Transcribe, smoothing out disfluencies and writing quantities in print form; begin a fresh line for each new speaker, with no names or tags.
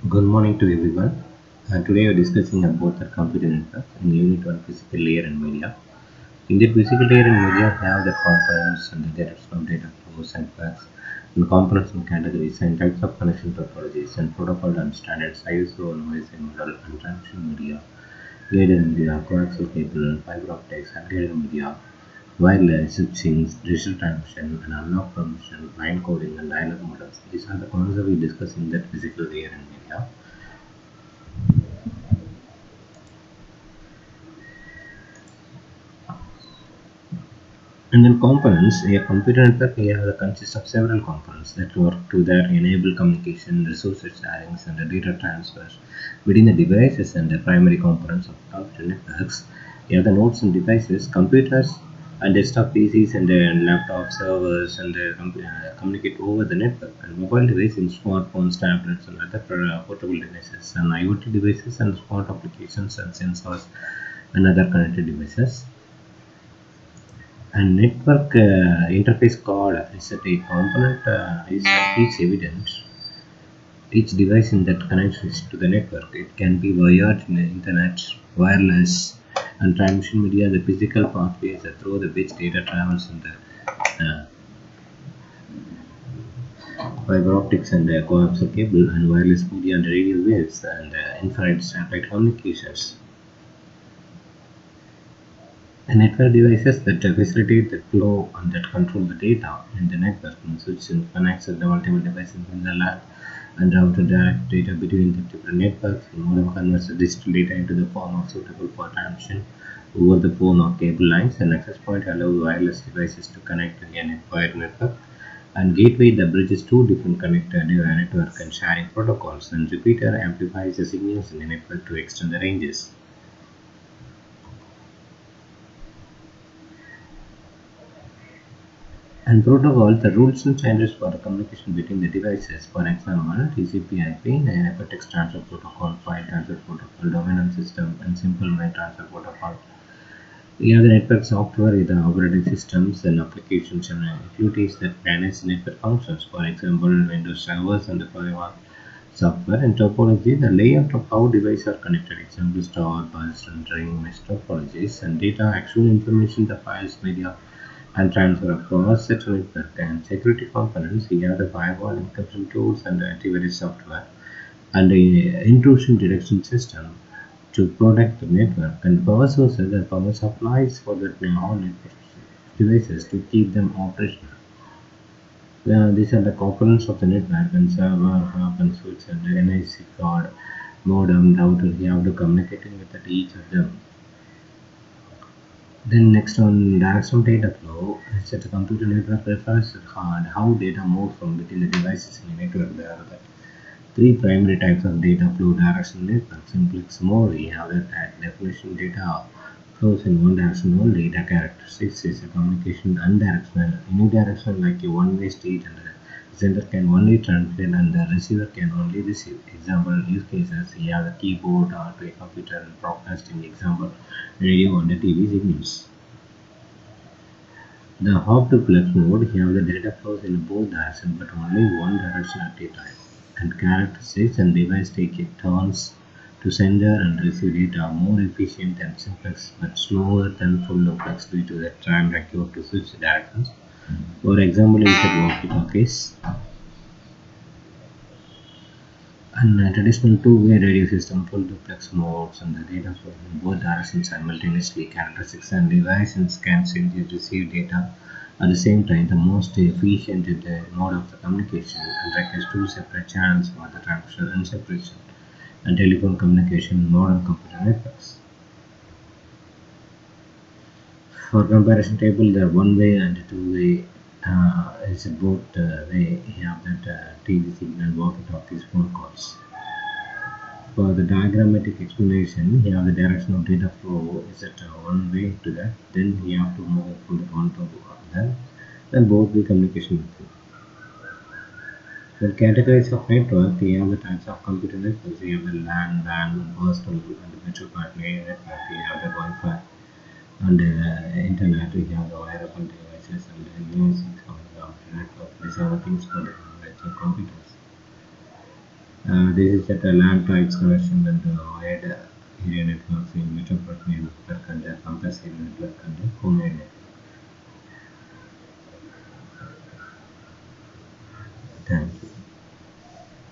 Good morning to everyone. Today we're discussing about the computer network in unit 1 physical layer and media. In the physical layer and media have the components and the direction of data flows and facts and components and categories and types of connection topologies and protocol and standards ISO and OSI model and transmission media, guided media, coaxial cable, fiber optics, unguided media, wireless switching, digital transmission and unlock permission, line coding and dialog models. These are the concepts we discuss in that physical layer and media. And then components, a computer network consists of several components that work together enable communication, resources sharing, and the data transfers between the devices and the primary components of computer networks. You have the nodes and devices, computers and desktop PCs and laptop servers and communicate over the network. And mobile devices, smartphones, tablets, and other portable devices, and IoT devices and smart applications and sensors and other connected devices. And network interface card is that a component is each evident. Each device in that connects to the network. It can be wired in the internet, wireless, and transmission media. The physical pathways through the which data travels in the fiber optics and coaxial cable and wireless media and radio waves and infrared satellite communications. The network devices that facilitate the flow and that control the data in the network and switch and connects the multiple devices in the LAN and route to direct data between the different networks. The modem converts the digital data into the form of suitable for transmission over the phone or cable lines. And access point allows wireless devices to connect to a wired network. And gateway that bridges two different connected network and sharing protocols. And repeater amplifies the signals in the network to extend the ranges. And protocol, the rules and standards for the communication between the devices. For example, TCP/IP, hypertext transfer protocol, file transfer protocol, dominant system, and simple mail transfer protocol. We have the network software, the operating systems and applications and utilities that manage network functions. For example, Windows servers and the firewall software and topology, the layout of how devices are connected. Example, store, bus, and ring mesh topologies and data, actual information, the files, media, and transfer across the network. And security components, here the firewall encryption tools and the antivirus software and the intrusion detection system to protect the network and power sources and power supplies for the all network devices to keep them operational. These are the components of the network and server, hub and switch and the NIC card, modem, router. You have to communicating with each of them. Then next on direction of data flow, is that the computer network refers to how data moves from between the devices in a network. There are the three primary types of data flow direction network. Simplex mode, we have the definition data flows in one direction only. Data characteristics is a communication undirectional, unidirectional like a one-way street and the sender can only transmit and the receiver can only receive. Example use cases, we have the keyboard to a computer and broadcasting example radio and the TV signals. The hop-to-flex mode, here the data flows in both directions but only one direction at a time. And characteristics and device take it turns to sender and receive data more efficient than simplex but slower than full duplex due to the time required to switch directions. For example, we said walkie-talkies. And traditional two-way radio system, full duplex modes, and the data flows in both directions simultaneously. Characteristics and devices can send and receive data at the same time. The most efficient mode of the communication and requires two separate channels for the transmission and separation. And telephone communication, modern computer networks. For comparison table, the one-way and two-way is both way. You have that TV signal, walkie-talkies, phone calls. For the diagrammatic explanation, here the direction of data flow is at one way to that, then you have to move from the one to the other, then both the communication method. The categories of network, we have the types of computer networks, we have the LAN, WAN, personal and the metropolitan area network, we have the Wi-Fi and internet, we have the wearable devices and the music of the network. These are the things for the computers. This is at a land rights connection and wired area networks in metropolitan network and compass area network and home area network.